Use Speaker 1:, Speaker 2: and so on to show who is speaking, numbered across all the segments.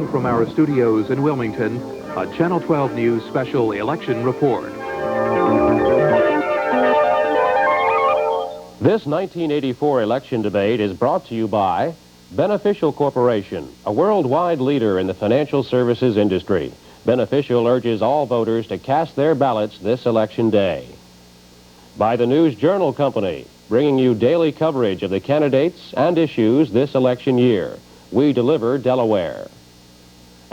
Speaker 1: Live from our studios in Wilmington, a Channel 12 News special election report.
Speaker 2: This 1984 election debate is brought to you by Beneficial Corporation, a worldwide leader in the financial services industry. Beneficial urges all voters to cast their ballots this election day. By the News Journal Company, bringing you daily coverage of the candidates and issues this election year. We deliver Delaware.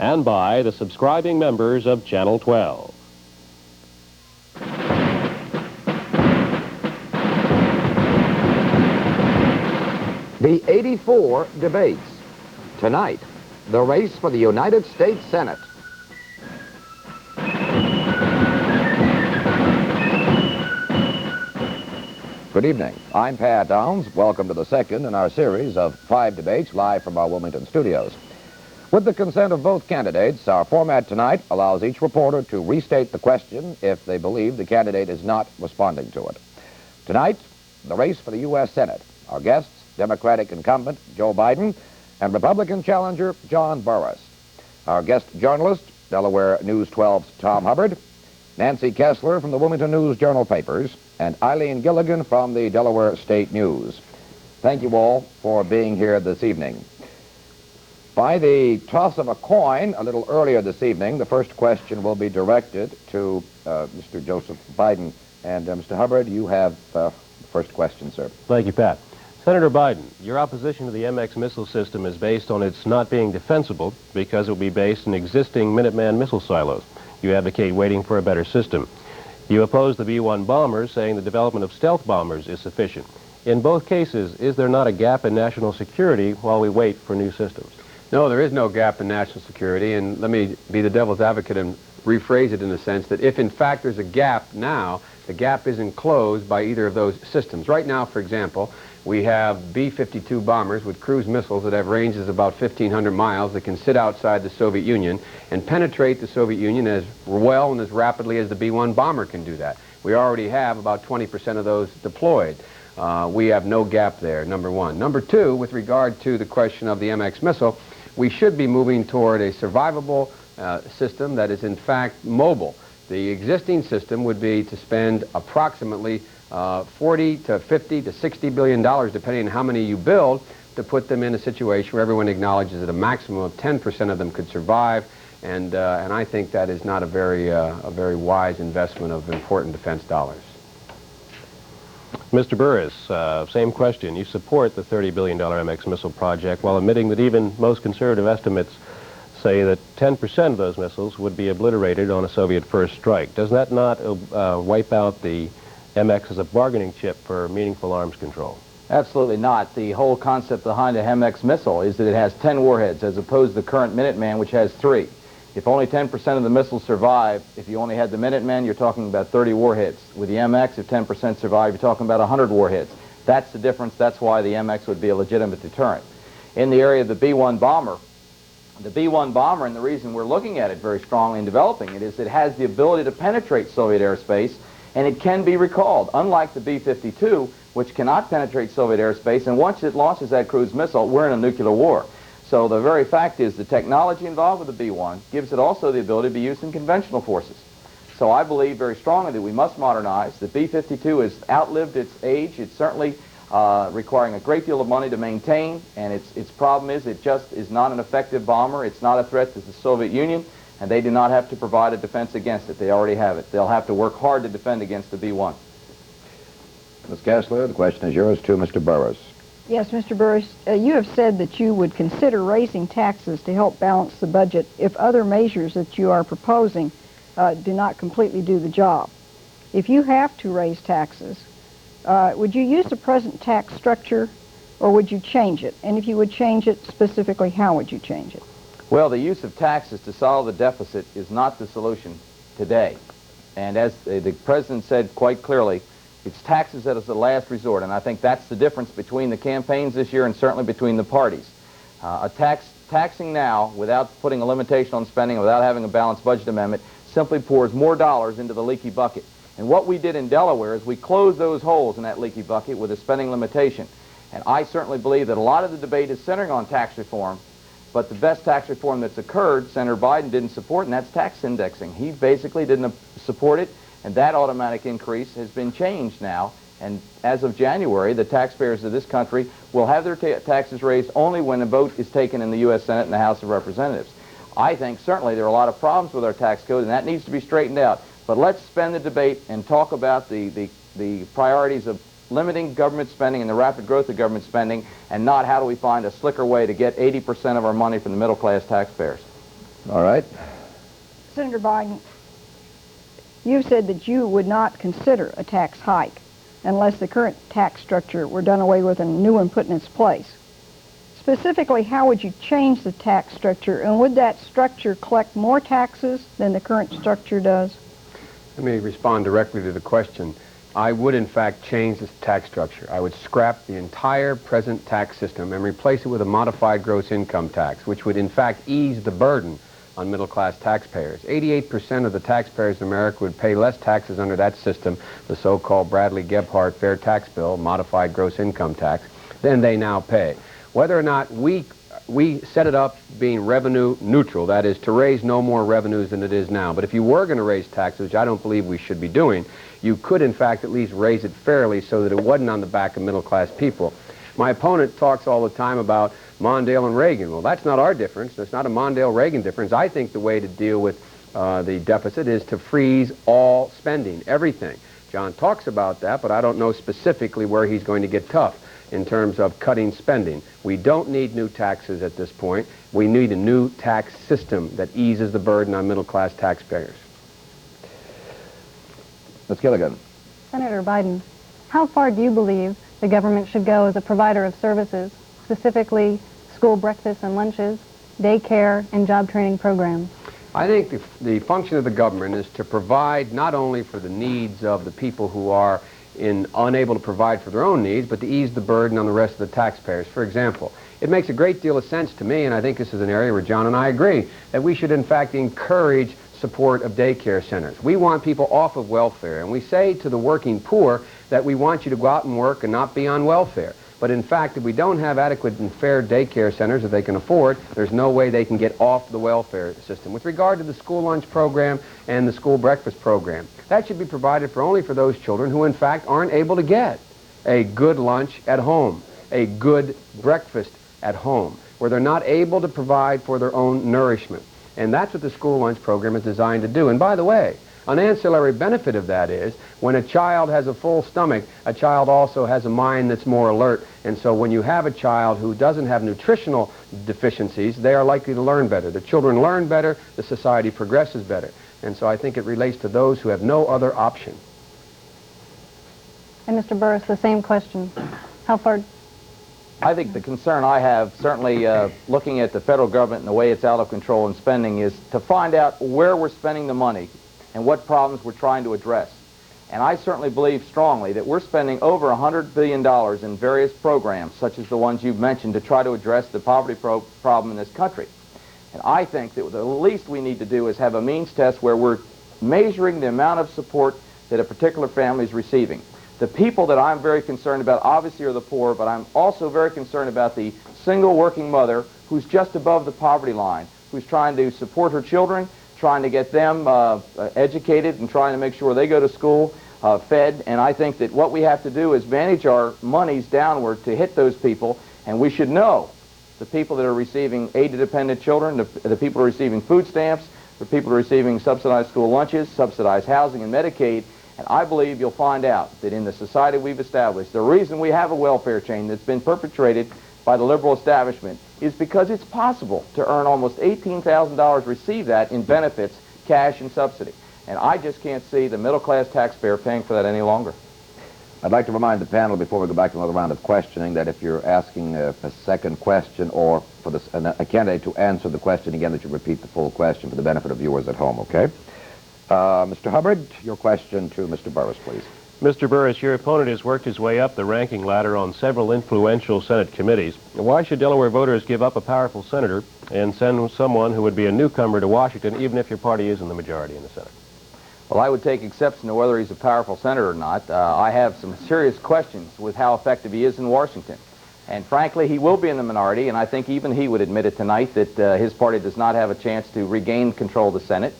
Speaker 2: And by the subscribing members of Channel 12.
Speaker 3: The 84 debates. Tonight, the race for the United States Senate. Good evening. I'm Pat Downs. Welcome to the second in our series of 5 debates live from our Wilmington studios. With the consent of both candidates, our format tonight allows each reporter to restate the question if they believe the candidate is not responding to it. Tonight, the race for the U.S. Senate. Our guests, Democratic incumbent Joe Biden and Republican challenger John Burris. Our guest journalist, Delaware News 12's Tom Hubbard, Nancy Kessler from the Wilmington News Journal papers, and Eileen Gilligan from the Delaware State News. Thank you all for being here this evening. By the toss of a coin a little earlier this evening, the first question will be directed to Mr. Joseph Biden. And Mr. Hubbard, you have the first question, sir.
Speaker 2: Thank you, Pat. Senator Biden, your opposition to the MX missile system is based on its not being defensible because it will be based in existing Minuteman missile silos. You advocate waiting for a better system. You oppose the B-1 bombers, saying the development of stealth bombers is sufficient. In both cases, is there not a gap in national security while we wait for new systems?
Speaker 4: No, there is no gap in national security, and let me be the devil's advocate and rephrase it in the sense that if in fact there's a gap now, the gap isn't closed by either of those systems. Right now, for example, we have B-52 bombers with cruise missiles that have ranges about 1,500 miles that can sit outside the Soviet Union and penetrate the Soviet Union as well and as rapidly as the B-1 bomber can do that. We already have about 20% of those deployed. We have no gap there, number one. Number two, with regard to the question of the MX missile, we should be moving toward a survivable system that is in fact mobile. The existing system would be to spend approximately 40 to 50 to 60 billion dollars, depending on how many you build, to put them in a situation where everyone acknowledges that a maximum of 10% of them could survive, and I think that is not a very wise investment of important defense dollars.
Speaker 2: Mr. Burris, same question. You support the $30 billion MX missile project while admitting that even most conservative estimates say that 10% of those missiles would be obliterated on a Soviet first strike. Does that not wipe out the MX as a bargaining chip for meaningful arms control?
Speaker 5: Absolutely not. The whole concept behind a MX missile is that it has 10 warheads as opposed to the current Minuteman, which has 3. If only 10% of the missiles survive, if you only had the Minuteman, you're talking about 30 warheads. With the MX, if 10% survive, you're talking about 100 warheads. That's the difference. That's why the MX would be a legitimate deterrent. In the area of the B-1 bomber, and the reason we're looking at it very strongly and developing it is it has the ability to penetrate Soviet airspace, and it can be recalled, unlike the B-52, which cannot penetrate Soviet airspace, and once it launches that cruise missile, we're in a nuclear war. So the very fact is the technology involved with the B-1 gives it also the ability to be used in conventional forces. So I believe very strongly that we must modernize. The B-52 has outlived its age. It's certainly requiring a great deal of money to maintain, and its problem is it just is not an effective bomber. It's not a threat to the Soviet Union, and they do not have to provide a defense against it. They already have it. They'll have to work hard to defend against the B-1.
Speaker 3: Ms. Kessler, the question is yours to Mr. Burris.
Speaker 6: Yes, Mr. Burris, you have said that you would consider raising taxes to help balance the budget if other measures that you are proposing do not completely do the job. If you have to raise taxes, would you use the present tax structure or would you change it? And if you would change it, specifically, how would you change it?
Speaker 5: Well, the use of taxes to solve the deficit is not the solution today. And as the President said quite clearly, it's taxes that is the last resort, and I think that's the difference between the campaigns this year and certainly between the parties. Taxing now without putting a limitation on spending, without having a balanced budget amendment, simply pours more dollars into the leaky bucket. And what we did in Delaware is we closed those holes in that leaky bucket with a spending limitation. And I certainly believe that a lot of the debate is centering on tax reform, But the best tax reform that's occurred, Senator Biden didn't support, and that's tax indexing. He basically didn't support it, and that automatic increase has been changed now. And as of January, the taxpayers of this country will have their taxes raised only when a vote is taken in the U.S. Senate and the House of Representatives. I think certainly there are a lot of problems with our tax code, and that needs to be straightened out. But let's spend the debate and talk about the priorities of limiting government spending and the rapid growth of government spending, and not how do we find a slicker way to get 80% of our money from the middle-class taxpayers.
Speaker 3: All right.
Speaker 6: Senator Biden, you said that you would not consider a tax hike unless the current tax structure were done away with and a new one put in its place. Specifically, how would you change the tax structure, and would that structure collect more taxes than the current structure does?
Speaker 4: Let me respond directly to the question. I would, in fact, change the tax structure. I would scrap the entire present tax system and replace it with a modified gross income tax, which would, in fact, ease the burden on middle-class taxpayers. 88% of the taxpayers in America would pay less taxes under that system, the so-called Bradley-Gebhardt Fair Tax Bill, modified gross income tax, than they now pay. Whether or not we set it up being revenue neutral, that is, to raise no more revenues than it is now. But if you were going to raise taxes, which I don't believe we should be doing, you could, in fact, at least raise it fairly so that it wasn't on the back of middle-class people. My opponent talks all the time about Mondale and Reagan. Well, that's not our difference. That's not a Mondale-Reagan difference. I think the way to deal with the deficit is to freeze all spending, everything. John talks about that, but I don't know specifically where he's going to get tough in terms of cutting spending. We don't need new taxes at this point. We need a new tax system that eases the burden on middle-class taxpayers.
Speaker 3: Ms. Gilligan.
Speaker 7: Senator Biden, how far do you believe the government should go as a provider of services, specifically school breakfasts and lunches, daycare, and job training programs?
Speaker 4: I think the function of the government is to provide not only for the needs of the people who are unable to provide for their own needs, but to ease the burden on the rest of the taxpayers. For example, it makes a great deal of sense to me, and I think this is an area where John and I agree, that we should in fact encourage support of daycare centers. We want people off of welfare, and we say to the working poor that we want you to go out and work and not be on welfare. But in fact, if we don't have adequate and fair daycare centers that they can afford, there's no way they can get off the welfare system. With regard to the school lunch program and the school breakfast program, that should be provided for only for those children who in fact aren't able to get a good lunch at home, a good breakfast at home, where they're not able to provide for their own nourishment. And that's what the school lunch program is designed to do. And by the way, an ancillary benefit of that is when a child has a full stomach, a child also has a mind that's more alert. And so when you have a child who doesn't have nutritional deficiencies, they are likely to learn better. The children learn better, the society progresses better. And so I think it relates to those who have no other option.
Speaker 7: And Mr. Burris, the same question. How far?
Speaker 5: I think the concern I have, certainly looking at the federal government and the way it's out of control in spending, is to find out where we're spending the money and what problems we're trying to address. And I certainly believe strongly that we're spending over $100 billion in various programs, such as the ones you've mentioned, to try to address the poverty problem in this country. And I think that the least we need to do is have a means test where we're measuring the amount of support that a particular family is receiving. The people that I'm very concerned about obviously are the poor, but I'm also very concerned about the single working mother who's just above the poverty line, who's trying to support her children, trying to get them educated and trying to make sure they go to school fed. And I think that what we have to do is manage our monies downward to hit those people, and we should know the people that are receiving aid-dependent children, the people who are receiving food stamps, the people who are receiving subsidized school lunches, subsidized housing and Medicaid. And I believe you'll find out that in the society we've established, the reason we have a welfare chain that's been perpetrated by the liberal establishment is because it's possible to earn almost $18,000, receive that in benefits, cash and subsidy. And I just can't see the middle-class taxpayer paying for that any longer.
Speaker 3: I'd like to remind the panel before we go back to another round of questioning that if you're asking a second question or for a candidate to answer the question again, that you repeat the full question for the benefit of viewers at home, okay? Mr. Hubbard, your question to Mr. Burris, please.
Speaker 2: Mr. Burris, your opponent has worked his way up the ranking ladder on several influential Senate committees. Why should Delaware voters give up a powerful senator and send someone who would be a newcomer to Washington, even if your party is in the majority in the Senate?
Speaker 5: Well, I would take exception to whether he's a powerful senator or not. I have some serious questions with how effective he is in Washington. And frankly, he will be in the minority, and I think even he would admit it tonight that his party does not have a chance to regain control of the Senate.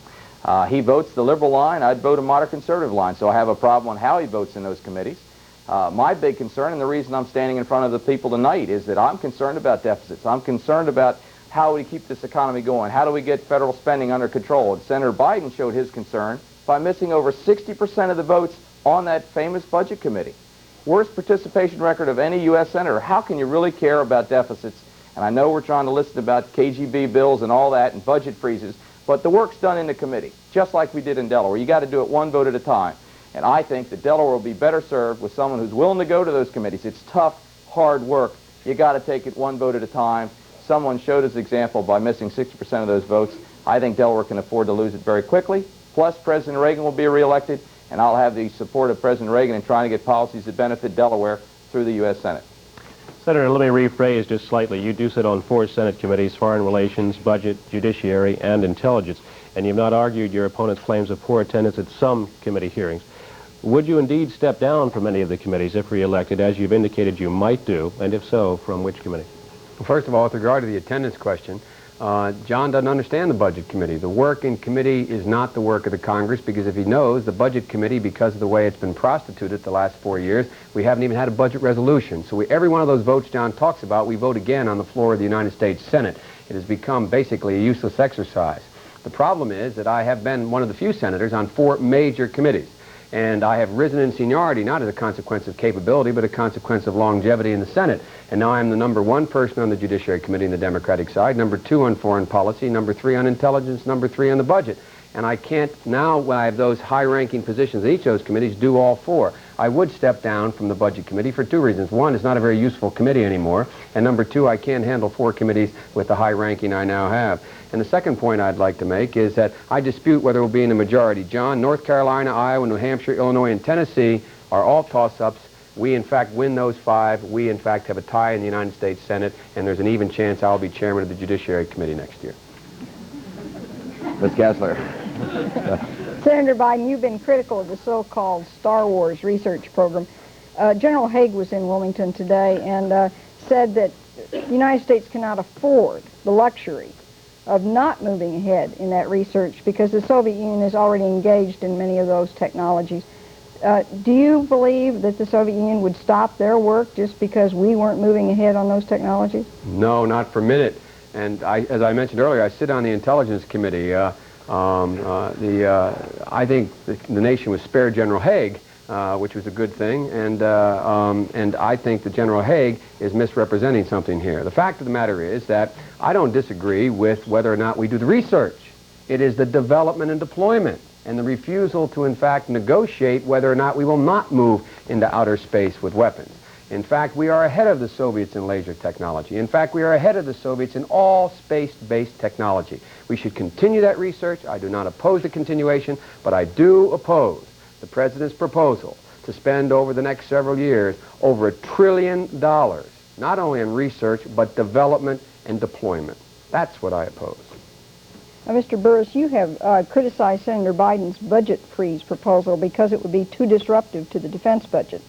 Speaker 5: He votes the liberal line. I'd vote a moderate conservative line, so I have a problem on how he votes in those committees. My big concern, and the reason I'm standing in front of the people tonight, is that I'm concerned about deficits. I'm concerned about how we keep this economy going. How do we get federal spending under control? And Senator Biden showed his concern by missing over 60% of the votes on that famous budget committee. Worst participation record of any U.S. senator. How can you really care about deficits? And I know we're trying to listen about KGB bills and all that and budget freezes, but the work's done in the committee, just like we did in Delaware. You got to do it one vote at a time. And I think that Delaware will be better served with someone who's willing to go to those committees. It's tough, hard work. You got to take it one vote at a time. Someone showed his example by missing 60% of those votes. I think Delaware can afford to lose it very quickly. Plus, President Reagan will be reelected, and I'll have the support of President Reagan in trying to get policies that benefit Delaware through the U.S. Senate.
Speaker 2: Senator, let me rephrase just slightly. You do sit on 4 Senate committees: Foreign Relations, Budget, Judiciary, and Intelligence, and you've not argued your opponent's claims of poor attendance at some committee hearings. Would you indeed step down from any of the committees if reelected, as you've indicated you might do, and if so, from which committee?
Speaker 4: Well, first of all, with regard to the attendance question, John doesn't understand the Budget Committee. The work in committee is not the work of the Congress, because if he knows, the Budget Committee, because of the way it's been prostituted the last 4 years, we haven't even had a budget resolution. So every one of those votes John talks about, we vote again on the floor of the United States Senate. It has become basically a useless exercise. The problem is that I have been one of the few senators on 4 major committees. And I have risen in seniority, not as a consequence of capability, but a consequence of longevity in the Senate. And now I'm the #1 person on the Judiciary Committee on the Democratic side, #2 on Foreign Policy, #3 on Intelligence, #3 on the Budget. And I can't now, when I have those high-ranking positions in each of those committees, do all 4. I would step down from the Budget Committee for 2 reasons. One, it's not a very useful committee anymore. And #2, I can't handle 4 committees with the high ranking I now have. And the second point I'd like to make is that I dispute whether we'll be in the majority. John, North Carolina, Iowa, New Hampshire, Illinois, and Tennessee are all toss-ups. We, in fact, win those 5. We, in fact, have a tie in the United States Senate, and there's an even chance I'll be chairman of the Judiciary Committee next year.
Speaker 3: Ms. Kessler.
Speaker 6: Senator Biden, you've been critical of the so-called Star Wars research program. General Haig was in Wilmington today and said that the United States cannot afford the luxury of not moving ahead in that research because the Soviet Union is already engaged in many of those technologies. Do you believe that the Soviet Union would stop their work just because we weren't moving ahead on those technologies?
Speaker 4: No, not for a minute. And as I mentioned earlier, I sit on the Intelligence Committee. I think the nation was spared General Haig, which was a good thing, and I think that General Haig is misrepresenting something here. The fact of the matter is that I don't disagree with whether or not we do the research. It is the development and deployment and the refusal to, in fact, negotiate whether or not we will not move into outer space with weapons. In fact, we are ahead of the Soviets in laser technology. In fact, we are ahead of the Soviets in all space-based technology. We should continue that research. I do not oppose the continuation, but I do oppose the President's proposal to spend over the next several years over $1 trillion, not only in research, but development and deployment. That's what I oppose.
Speaker 6: Mr. Burris, you have criticized Senator Biden's budget freeze proposal because it would be too disruptive to the defense budget.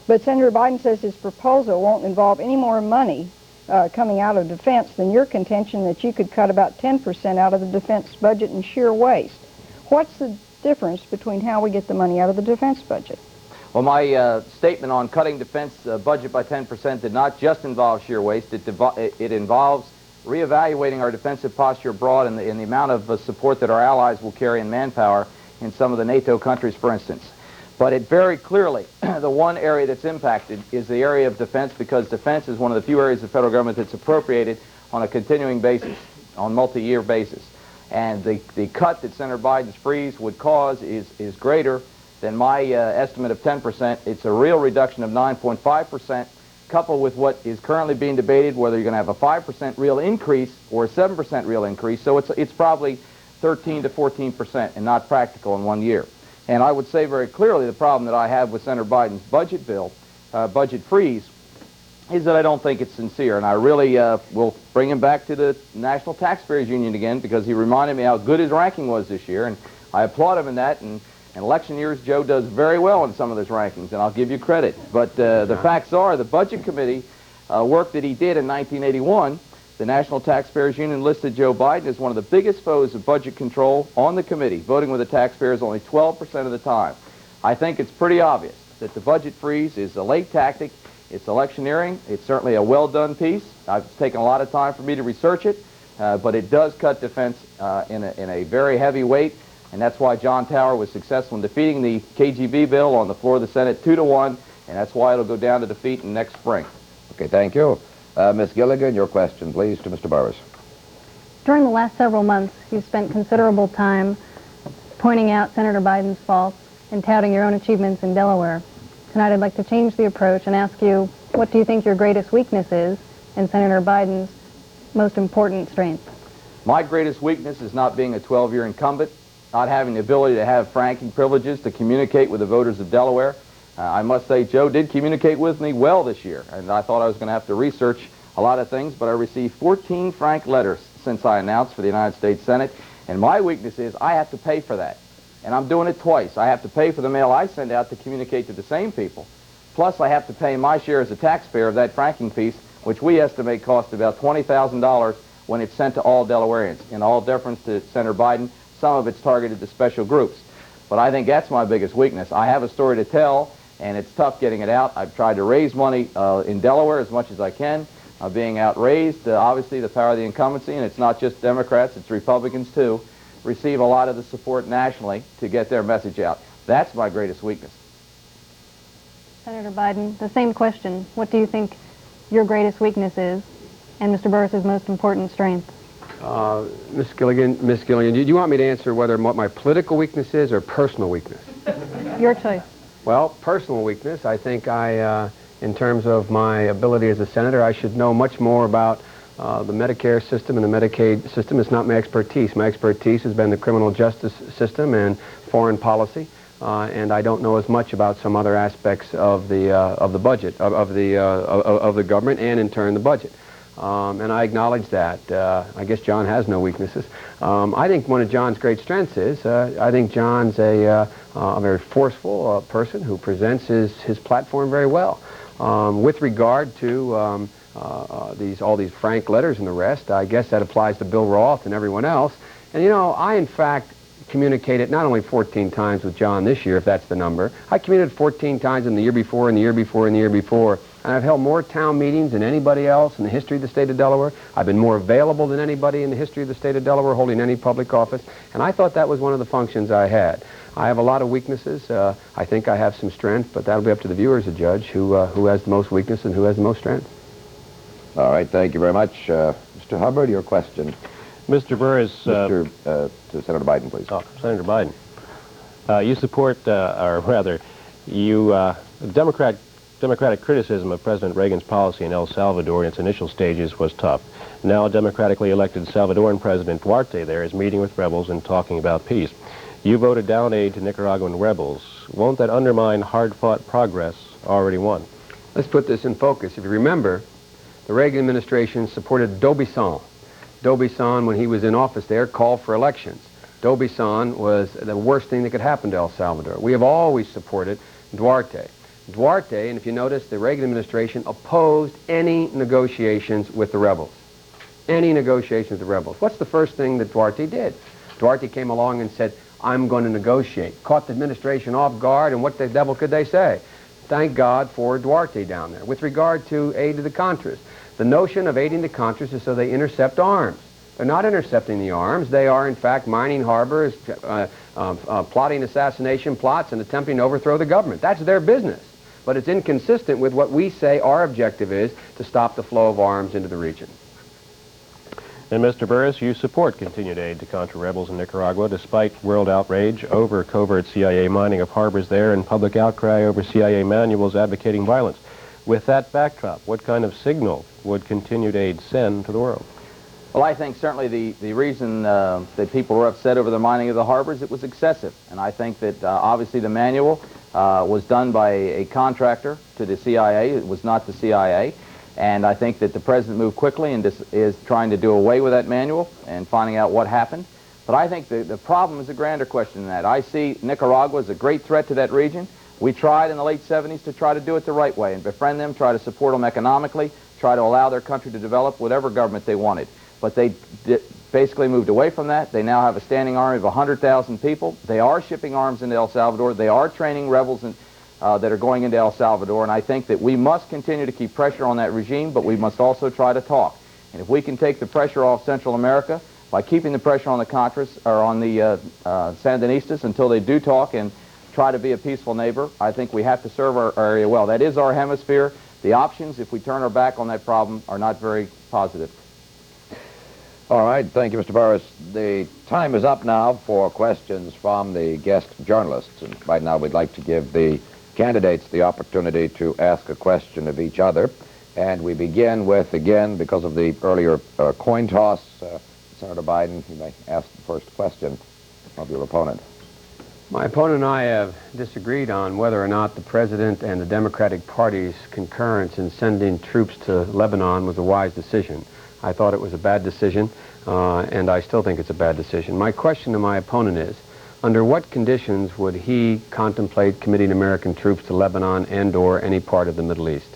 Speaker 6: But Senator Biden says his proposal won't involve any more money coming out of defense than your contention that you could cut about 10% out of the defense budget in sheer waste. What's the difference between how we get the money out of the defense budget?
Speaker 5: Well, my statement on cutting defense budget by 10% did not just involve sheer waste. It involves reevaluating our defensive posture abroad and the amount of support that our allies will carry in manpower in some of the NATO countries, for instance. But it very clearly, the one area that's impacted is the area of defense, because defense is one of the few areas of the federal government that's appropriated on a continuing basis, on multi-year basis. And the cut that Senator Biden's freeze would cause is greater than my estimate of 10%. It's a real reduction of 9.5%, coupled with what is currently being debated, whether you're going to have a 5% real increase or a 7% real increase. So it's probably 13 to 14% and not practical in 1 year. And I would say very clearly the problem that I have with Senator Biden's budget bill, budget freeze, is that I don't think it's sincere. And I really will bring him back to the National Taxpayers Union again, because he reminded me how good his ranking was this year. And I applaud him in that. And in election years, Joe does very well in some of those rankings, and I'll give you credit. But the facts are the Budget Committee work that he did in 1981, the National Taxpayers Union listed Joe Biden as one of the biggest foes of budget control on the committee, voting with the taxpayers only 12% of the time. I think it's pretty obvious that the budget freeze is a late tactic. It's electioneering. It's certainly a well-done piece. It's taken a lot of time for me to research it, but it does cut defense in a very heavy weight, and that's why John Tower was successful in defeating the KGB bill on the floor of the Senate 2-1, and that's why it'll go down to defeat in next spring.
Speaker 3: Okay, thank you. Ms. Gilligan, your question, please, to Mr. Burris.
Speaker 7: During the last several months, you've spent considerable time pointing out Senator Biden's faults and touting your own achievements in Delaware. Tonight I'd like to change the approach and ask you, what do you think your greatest weakness is and Senator Biden's most important strength?
Speaker 5: My greatest weakness is not being a 12-year incumbent, not having the ability to have franking privileges to communicate with the voters of Delaware. I must say Joe did communicate with me well this year, and I thought I was going to have to research a lot of things, but I received 14 frank letters since I announced for the United States Senate, and my weakness is I have to pay for that. And I'm doing it twice. I have to pay for the mail I send out to communicate to the same people. Plus, I have to pay my share as a taxpayer of that franking piece, which we estimate costs about $20,000 when it's sent to all Delawareans. In all deference to Senator Biden, some of it's targeted to special groups. But I think that's my biggest weakness. I have a story to tell, and it's tough getting it out. I've tried to raise money in Delaware as much as I can. Being outraised, obviously, the power of the incumbency, and it's not just Democrats, it's Republicans too, receive a lot of the support nationally to get their message out. That's my greatest weakness.
Speaker 7: Senator Biden, the same question. What do you think your greatest weakness is and Mr. Burris's most important strength?
Speaker 4: Ms. Gilligan, do you want me to answer what my political weakness is or personal weakness?
Speaker 7: Your choice.
Speaker 4: Well, personal weakness, I think in terms of my ability as a senator, I should know much more about the Medicare system and the Medicaid system. Is not my expertise. My expertise has been the criminal justice system and foreign policy, and I don't know as much about some other aspects of the budget of the government, and in turn the budget. And I acknowledge that. I guess John has no weaknesses. I think one of John's great strengths is I think John's a very forceful person who presents his platform very well. With regard to all these frank letters and the rest, I guess that applies to Bill Roth and everyone else. And you know, I in fact communicated not only 14 times with John this year, if that's the number. I communicated 14 times in the year before, and the year before, and the year before. And I've held more town meetings than anybody else in the history of the state of Delaware. I've been more available than anybody in the history of the state of Delaware holding any public office. And I thought that was one of the functions I had. I have a lot of weaknesses. I think I have some strength, but that'll be up to the viewers to judge who has the most weakness and who has the most strength.
Speaker 3: All right, thank you very much. Mr. Hubbard, your question.
Speaker 2: Mr. Burris.
Speaker 3: To Senator Biden, please.
Speaker 2: Oh, Senator Biden. You support, or rather, Democratic criticism of President Reagan's policy in El Salvador in its initial stages was tough. Now, democratically elected Salvadoran President Duarte there is meeting with rebels and talking about peace. You voted down aid to Nicaraguan rebels. Won't that undermine hard-fought progress already won?
Speaker 4: Let's put this in focus. If you remember, the Reagan administration supported D'Aubusson. D'Aubusson, when he was in office there, called for elections. D'Aubusson was the worst thing that could happen to El Salvador. We have always supported Duarte. Duarte, and if you notice, the Reagan administration opposed any negotiations with the rebels. Any negotiations with the rebels. What's the first thing that Duarte did? Duarte came along and said, I'm going to negotiate. Caught the administration off guard, and what the devil could they say? Thank God for Duarte down there. With regard to aid to the Contras, the notion of aiding the Contras is so they intercept arms. They're not intercepting the arms. They are, in fact, mining harbors, plotting assassination plots, and attempting to overthrow the government. That's their business. But it's inconsistent with what we say our objective is, to stop the flow of arms into the region.
Speaker 2: And Mr. Burris, you support continued aid to Contra rebels in Nicaragua despite world outrage over covert CIA mining of harbors there and public outcry over CIA manuals advocating violence. With that backdrop, what kind of signal would continued aid send to the world?
Speaker 5: Well, I think certainly the reason that people were upset over the mining of the harbors, it was excessive. And I think that obviously the manual was done by a contractor to the CIA. It was not the CIA. And I think that the president moved quickly and is trying to do away with that manual and finding out what happened. But I think the problem is a grander question than that. I see Nicaragua as a great threat to that region. We tried in the late 70s to try to do it the right way and befriend them, try to support them economically, try try to allow their country to develop whatever government they wanted. But they basically moved away from that. They now have a standing army of 100,000 people. They are shipping arms into El Salvador. They are training rebels that are going into El Salvador. And I think that we must continue to keep pressure on that regime, but we must also try to talk. And if we can take the pressure off Central America by keeping the pressure on the Contras or on the Sandinistas until they do talk and try to be a peaceful neighbor, I think we have to serve our area well. That is our hemisphere. The options, if we turn our back on that problem, are not very positive.
Speaker 3: All right, thank you, Mr. Burris. The time is up now for questions from the guest journalists. And right now we'd like to give the candidates the opportunity to ask a question of each other. And we begin with, again, because of the earlier coin toss, Senator Biden, you may ask the first question of your opponent.
Speaker 4: My opponent and I have disagreed on whether or not the President and the Democratic Party's concurrence in sending troops to Lebanon was a wise decision. I thought it was a bad decision, and I still think it's a bad decision. My question to my opponent is, under what conditions would he contemplate committing American troops to Lebanon and/or any part of the Middle East?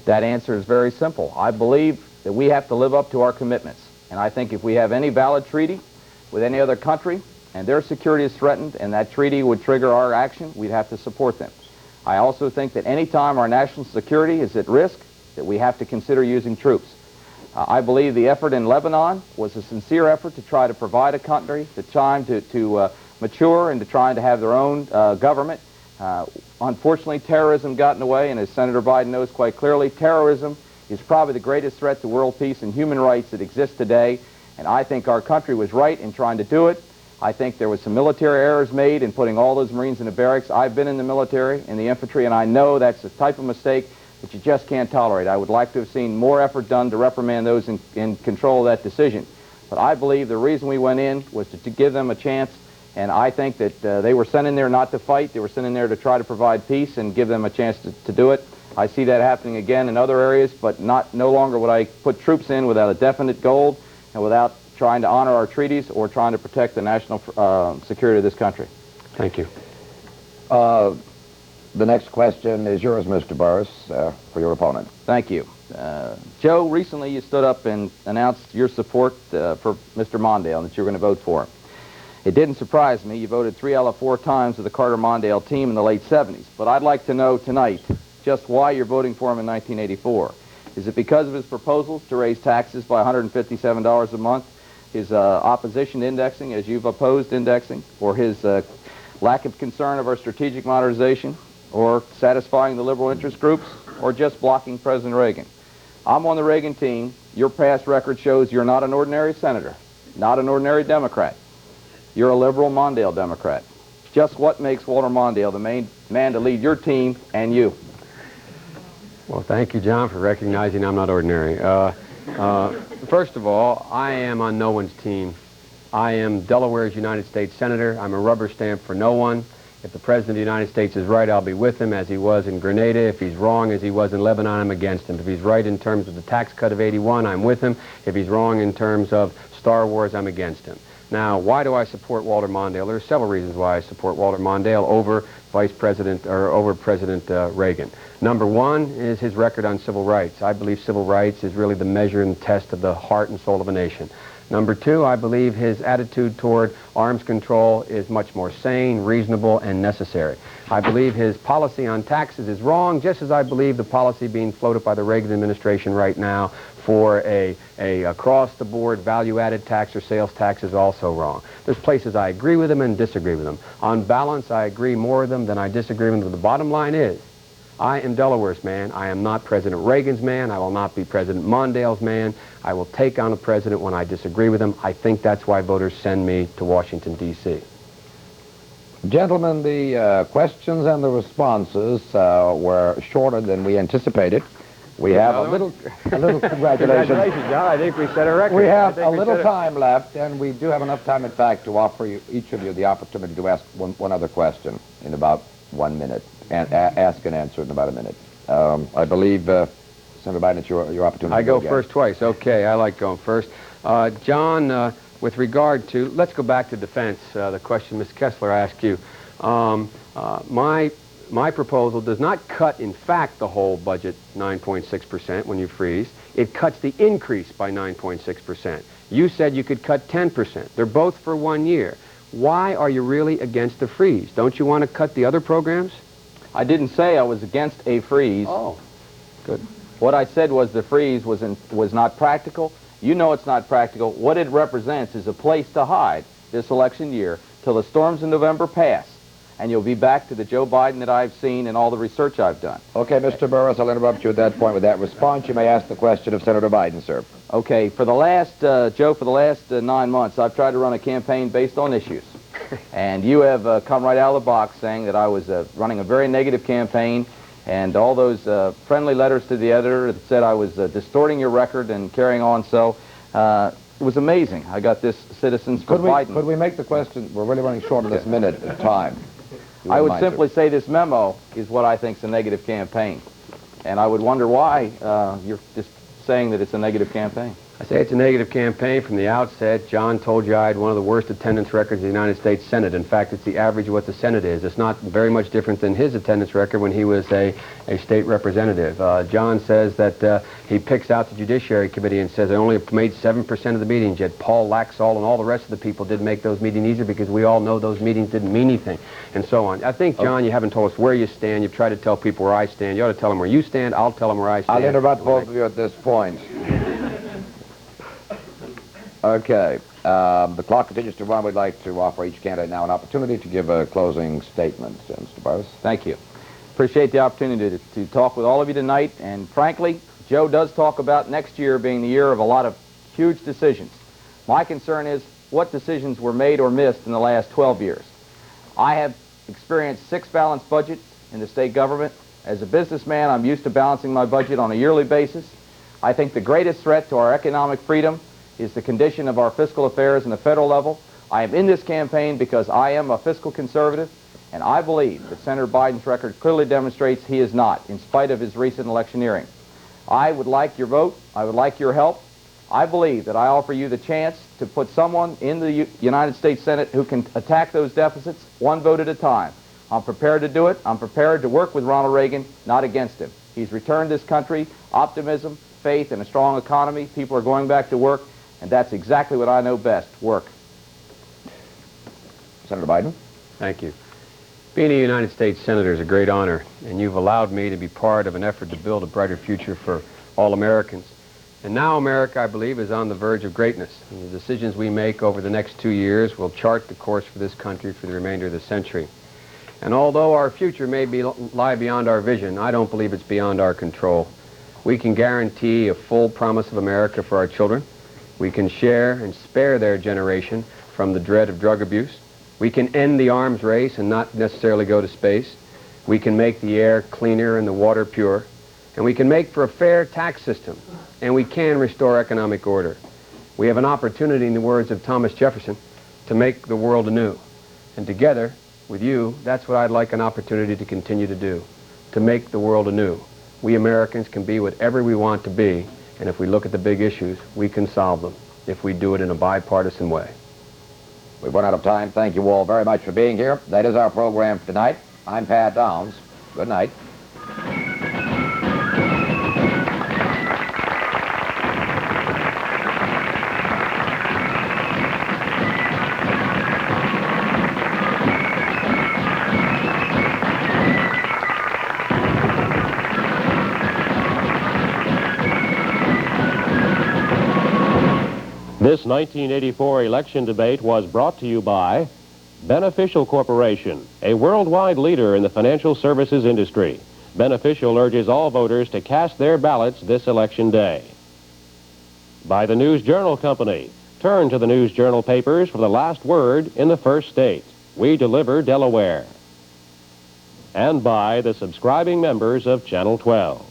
Speaker 5: That answer is very simple. I believe that we have to live up to our commitments. And I think if we have any valid treaty with any other country and their security is threatened and that treaty would trigger our action, we'd have to support them. I also think that any time our national security is at risk, that we have to consider using troops. I believe the effort in Lebanon was a sincere effort to try to provide a country the time to mature and to try to have their own government. Unfortunately, terrorism got in the way, and as Senator Biden knows quite clearly, terrorism is probably the greatest threat to world peace and human rights that exists today, and I think our country was right in trying to do it. I think there was some military errors made in putting all those Marines into barracks. I've been in the military, in the infantry, and I know that's the type of mistake that you just can't tolerate. I would like to have seen more effort done to reprimand those in control of that decision. But I believe the reason we went in was to give them a chance, and I think that they were sent in there not to fight. They were sent in there to try to provide peace and give them a chance to do it. I see that happening again in other areas, but no longer would I put troops in without a definite goal and without trying to honor our treaties or trying to protect the national security of this country.
Speaker 4: Thank you.
Speaker 3: The next question is yours, Mr. Burris, for your opponent.
Speaker 5: Thank you. Joe, recently you stood up and announced your support for Mr. Mondale and that you were going to vote for him. It didn't surprise me. You voted 3 out of 4 times with the Carter-Mondale team in the late 70s. But I'd like to know tonight just why you're voting for him in 1984. Is it because of his proposals to raise taxes by $157 a month, his opposition to indexing, as you've opposed indexing, or his lack of concern of our strategic modernization, or satisfying the liberal interest groups, or just blocking President Reagan? I'm on the Reagan team. Your past record shows you're not an ordinary senator, not an ordinary Democrat. You're a liberal Mondale Democrat. Just what makes Walter Mondale the main man to lead your team and you?
Speaker 4: Well, thank you, John, for recognizing I'm not ordinary. First of all, I am on no one's team. I am Delaware's United States Senator. I'm a rubber stamp for no one. If the President of the United States is right, I'll be with him, as he was in Grenada. If he's wrong, as he was in Lebanon, I'm against him. If he's right in terms of the tax cut of '81, I'm with him. If he's wrong in terms of Star Wars, I'm against him. Now, why do I support Walter Mondale? There are several reasons why I support Walter Mondale over President Reagan. Number one is his record on civil rights. I believe civil rights is really the measure and test of the heart and soul of a nation. Number two, I believe his attitude toward arms control is much more sane, reasonable, and necessary. I believe his policy on taxes is wrong, just as I believe the policy being floated by the Reagan administration right now for a across-the-board value-added tax or sales tax is also wrong. There's places I agree with him and disagree with him. On balance, I agree more with them than I disagree with them. But the bottom line is, I am Delaware's man. I am not President Reagan's man. I will not be President Mondale's man. I will take on a president when I disagree with him. I think that's why voters send me to Washington, D.C.
Speaker 3: Gentlemen, the questions and the responses were shorter than we anticipated. We have a little congratulations.
Speaker 4: Congratulations, John. I think we set a record.
Speaker 3: We have a little time left, and we do have enough time, in fact, to offer each of you the opportunity to ask one other question in about 1 minute, and ask and answer in about a minute. I believe, Senator Biden, it's your opportunity.
Speaker 4: I go first twice. Okay, I like going first. John, with regard to, let's go back to defense, the question Ms. Kessler asked you. My my proposal does not cut, in fact, the whole budget 9.6% when you freeze. It cuts the increase by 9.6%. You said you could cut 10%. They're both for 1 year. Why are you really against the freeze? Don't you want to cut the other programs?
Speaker 5: I didn't say I was against a freeze.
Speaker 4: Oh, good.
Speaker 5: What I said was the freeze was not practical. You know it's not practical. What it represents is a place to hide this election year till the storms in November pass, and you'll be back to the Joe Biden that I've seen and all the research I've done.
Speaker 3: Okay, Mr. Burris, I'll interrupt you at that point with that response. You may ask the question of Senator Biden, sir.
Speaker 5: Okay, for the last, Joe, for the last 9 months, I've tried to run a campaign based on issues. And you have come right out of the box saying that I was running a very negative campaign, and all those friendly letters to the editor that said I was distorting your record and carrying on. So it was amazing. I got this Citizens for Biden.
Speaker 3: Could we make the question? We're really running short on this minute of time.
Speaker 5: I would simply say this memo is what I think is a negative campaign. And I would wonder why you're just saying that it's a negative campaign.
Speaker 4: I say it's a negative campaign from the outset. John told you I had one of the worst attendance records in the United States Senate. In fact, it's the average of what the Senate is. It's not very much different than his attendance record when he was a state representative. John says that he picks out the Judiciary Committee and says they only made 7% of the meetings, yet Paul Laxalt and all the rest of the people didn't make those meetings either because we all know those meetings didn't mean anything, and so on. I think, John, you haven't told us where you stand. You've tried to tell people where I stand. You ought to tell them where you stand. I'll tell them where I stand.
Speaker 3: I'll interrupt both of you at this point. Okay. The clock continues to run. We'd like to offer each candidate now an opportunity to give a closing statement. Mr. Burris.
Speaker 5: Thank you. Appreciate the opportunity to talk with all of you tonight. And frankly, Joe does talk about next year being the year of a lot of huge decisions. My concern is what decisions were made or missed in the last 12 years. I have experienced 6 balanced budgets in the state government. As a businessman, I'm used to balancing my budget on a yearly basis. I think the greatest threat to our economic freedom is the condition of our fiscal affairs in the federal level. I am in this campaign because I am a fiscal conservative, and I believe that Senator Biden's record clearly demonstrates he is not, in spite of his recent electioneering. I would like your vote. I would like your help. I believe that I offer you the chance to put someone in the United States Senate who can attack those deficits one vote at a time. I'm prepared to do it. I'm prepared to work with Ronald Reagan, not against him. He's returned this country optimism, faith, and a strong economy. People are going back to work. And that's exactly what I know best, work.
Speaker 3: Senator Biden.
Speaker 4: Thank you. Being a United States Senator is a great honor, and you've allowed me to be part of an effort to build a brighter future for all Americans. And now America, I believe, is on the verge of greatness. And the decisions we make over the next 2 years will chart the course for this country for the remainder of the century. And although our future may lie beyond our vision, I don't believe it's beyond our control. We can guarantee a full promise of America for our children. We can share and spare their generation from the dread of drug abuse. We can end the arms race and not necessarily go to space. We can make the air cleaner and the water pure. And we can make for a fair tax system. And we can restore economic order. We have an opportunity, in the words of Thomas Jefferson, to make the world anew. And together with you, that's what I'd like an opportunity to continue to do, to make the world anew. We Americans can be whatever we want to be. And if we look at the big issues, we can solve them if we do it in a bipartisan way.
Speaker 3: We've run out of time. Thank you all very much for being here. That is our program for tonight. I'm Pat Downs. Good night.
Speaker 2: This 1984 election debate was brought to you by Beneficial Corporation, a worldwide leader in the financial services industry. Beneficial urges all voters to cast their ballots this election day. By the News Journal Company. Turn to the News Journal papers for the last word in the first state. We deliver Delaware. And by the subscribing members of Channel 12.